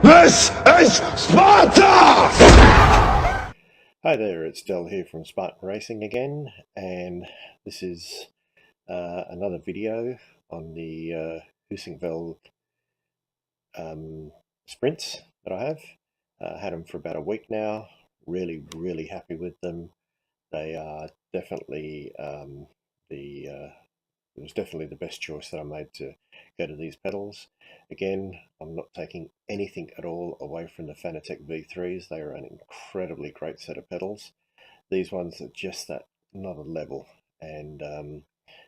This is Sparta! Hi there, it's Del here from Spartan Racing again, and this is another video on the Heusinkveld sprints that I have. Had them for about a week now. Really happy with them. They are definitely it was definitely the best choice that I made to go to these pedals. Again, I'm not taking anything at all away from the Fanatec V3s. They are an incredibly great set of pedals. These ones are just that another level, and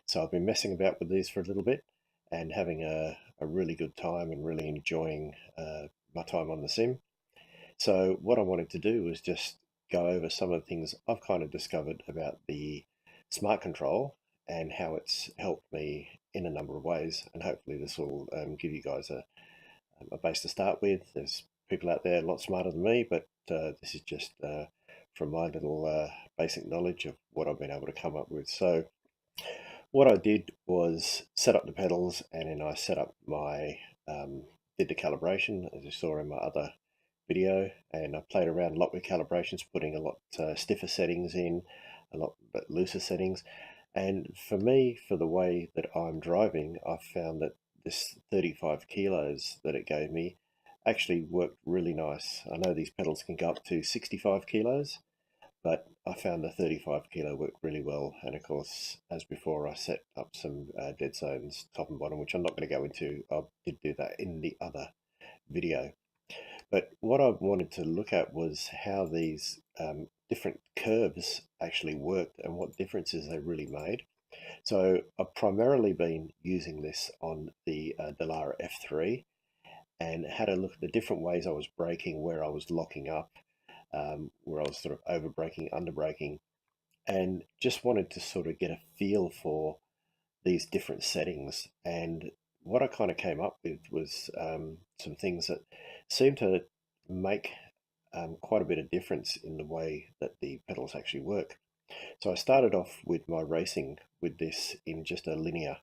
so I've been messing about with these for a little bit and having a really good time and really enjoying my time on the sim. So what I wanted to do was just go over some of the things I've kind of discovered about the smart control and how it's helped me in a number of ways, and hopefully this will give you guys a base to start with. There's people out there a lot smarter than me, but this is just from my little basic knowledge of what I've been able to come up with. So what I did was set up the pedals, and then I set up my did the calibration as you saw in my other video, and I played around a lot with calibrations, putting a lot stiffer settings in, a lot but looser settings. And for me, for the way that I'm driving, I found that this 35 kilos that it gave me actually worked really nice. I know these pedals can go up to 65 kilos, but I found the 35 kilo worked really well. And of course, as before, I set up some dead zones top and bottom, which I'm not going to go into. I did do that in the other video. But what I wanted to look at was how these different curves actually worked and what differences they really made. So I've primarily been using this on the Dallara F3 and had a look at the different ways I was braking, where I was locking up, where I was sort of over braking, under braking, and just wanted to sort of get a feel for these different settings. And what I kind of came up with was some things that seem to make quite a bit of difference in the way that the pedals actually work. So I started off with my racing with this in just a linear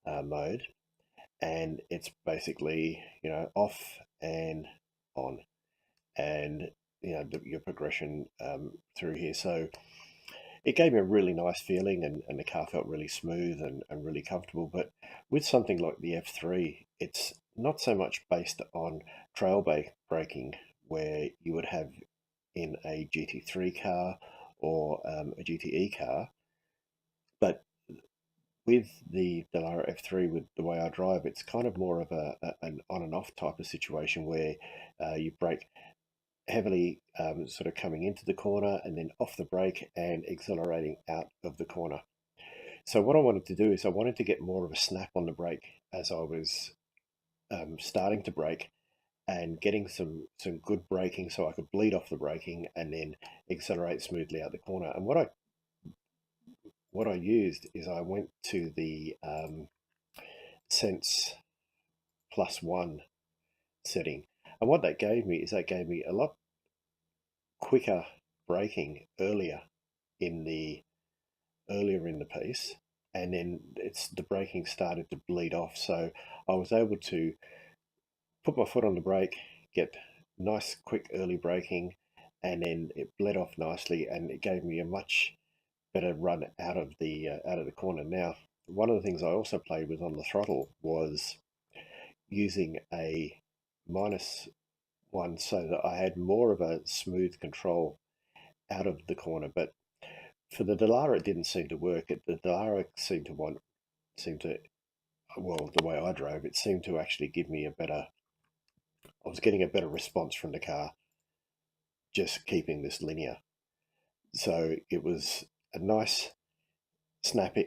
mode, and it's basically, you know, off and on, and you know your progression through here. So it gave me a really nice feeling, and the car felt really smooth and really comfortable. But with something like the F3, it's not so much based on trail braking, where you would have in a GT3 car or a GTE car. But with the Dallara F3, with the way I drive, it's kind of more of an on and off type of situation where you brake heavily, sort of coming into the corner and then off the brake and accelerating out of the corner. So what I wanted to do is I wanted to get more of a snap on the brake as I was starting to brake, and getting some good braking so I could bleed off the braking and then accelerate smoothly out the corner. And what I used is I went to the Sense +1 setting, and what that gave me is that gave me a lot quicker braking in the earlier in the piece, and then the braking started to bleed off. So I was able to put my foot on the brake, get nice quick early braking, and then it bled off nicely, and it gave me a much better run out of the corner. Now, one of the things I also played with on the throttle was using a -1, so that I had more of a smooth control out of the corner. But for the Dallara, it didn't seem to work. The Dallara seemed to, well, the way I drove, it seemed to actually give me I was getting a better response from the car just keeping this linear. So it was a nice snap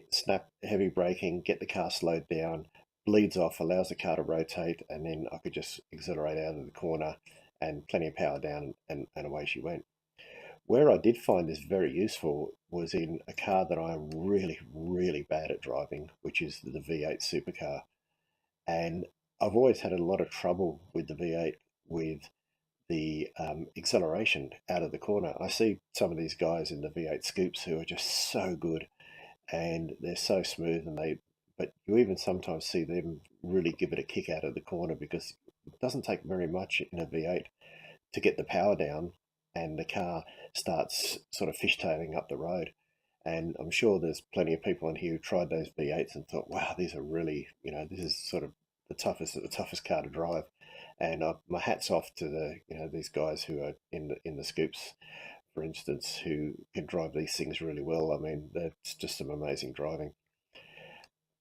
heavy braking, get the car slowed down, bleeds off, allows the car to rotate, and then I could just accelerate out of the corner and plenty of power down, and away she went. Where I did find this very useful was in a car that I'm really bad at driving, which is the V8 supercar. And I've always had a lot of trouble with the V8 with the acceleration out of the corner. I see some of these guys in the V8 scoops who are just so good, and they're so smooth, but you even sometimes see them really give it a kick out of the corner, because doesn't take very much in a V8 to get the power down, and the car starts sort of fishtailing up the road. And I'm sure there's plenty of people in here who tried those V8s and thought, wow, these are really, this is sort of the toughest car to drive. And my hat's off to these guys who are in the scoops, for instance, who can drive these things really well. I mean, that's just some amazing driving.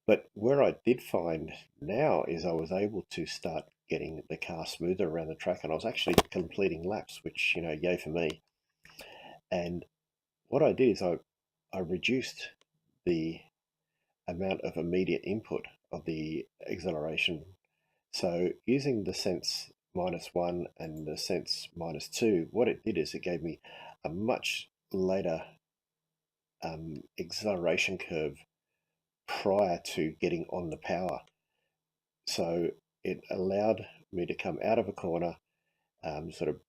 But where I did find now is I was able to start getting the car smoother around the track, and I was actually completing laps, which, yay for me. And what I did is I reduced the amount of immediate input of the acceleration. So using the sense -1 and the sense -2, what it did is it gave me a much later acceleration curve prior to getting on the power. So it allowed me to come out of a corner, sort of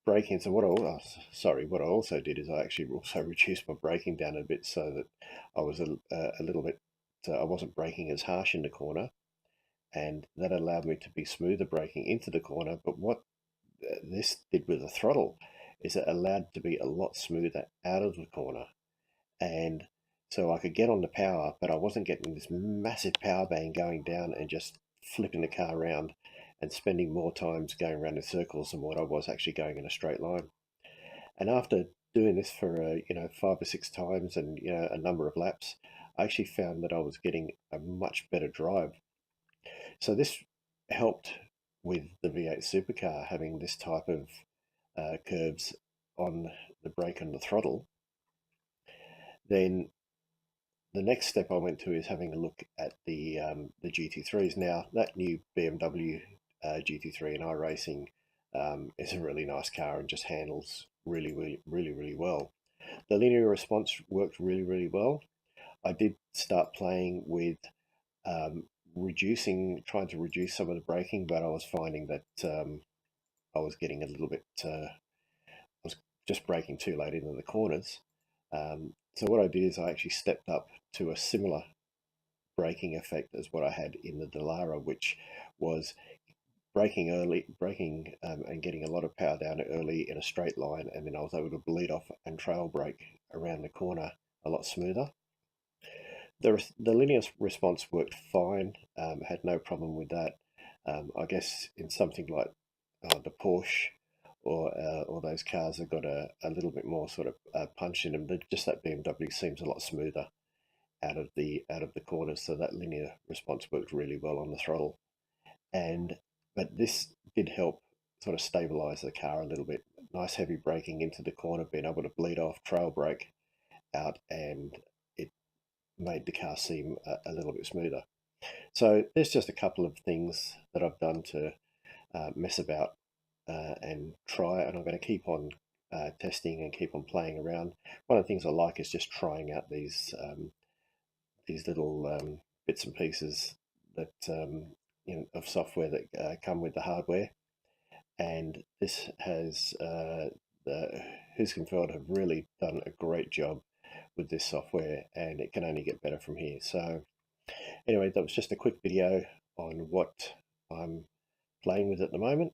braking. So what I also did is I actually also reduced my braking down a bit so that I was a little bit, I wasn't braking as harsh in the corner, and that allowed me to be smoother braking into the corner. But what this did with the throttle is it allowed to be a lot smoother out of the corner, and so I could get on the power, but I wasn't getting this massive power bang going down and just flipping the car around and spending more times going around in circles than what I was actually going in a straight line. And after doing this for 5 or 6 times and a number of laps, I actually found that I was getting a much better drive. So this helped with the V8 supercar having this type of curves on the brake and the throttle. Then the next step I went to is having a look at the GT3s. Now that new BMW GT3 in iRacing is a really nice car and just handles really well. The linear response worked really well. I did start playing with trying to reduce some of the braking, but I was finding that I was getting a little bit, I was just braking too late into the corners. So what I did is I actually stepped up to a similar braking effect as what I had in the Dallara, which was braking early, and getting a lot of power down early in a straight line, and then I was able to bleed off and trail brake around the corner a lot smoother. The linear response worked fine, had no problem with that. I guess in something like the Porsche or those cars have got a little bit more sort of punch in them. Just that BMW seems a lot smoother out of the corners, so that linear response worked really well on the throttle. But this did help sort of stabilize the car a little bit. Nice heavy braking into the corner, being able to bleed off, trail brake out, and it made the car seem a little bit smoother. So there's just a couple of things that I've done to mess about and try, and I'm going to keep on testing and keep on playing around. One of the things I like is just trying out these little bits and pieces that of software that come with the hardware. And this has the Heusinkveld have really done a great job with this software, and it can only get better from here. So anyway, that was just a quick video on what I'm playing with at the moment,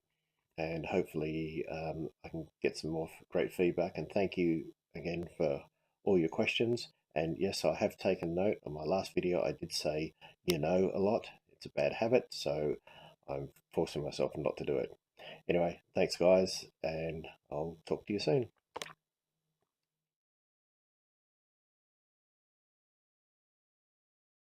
and hopefully I can get some more great feedback. And thank you again for all your questions. And yes, I have taken note. On my last video I did say a lot. It's a bad habit, so I'm forcing myself not to do it. Anyway, thanks guys, and I'll talk to you soon.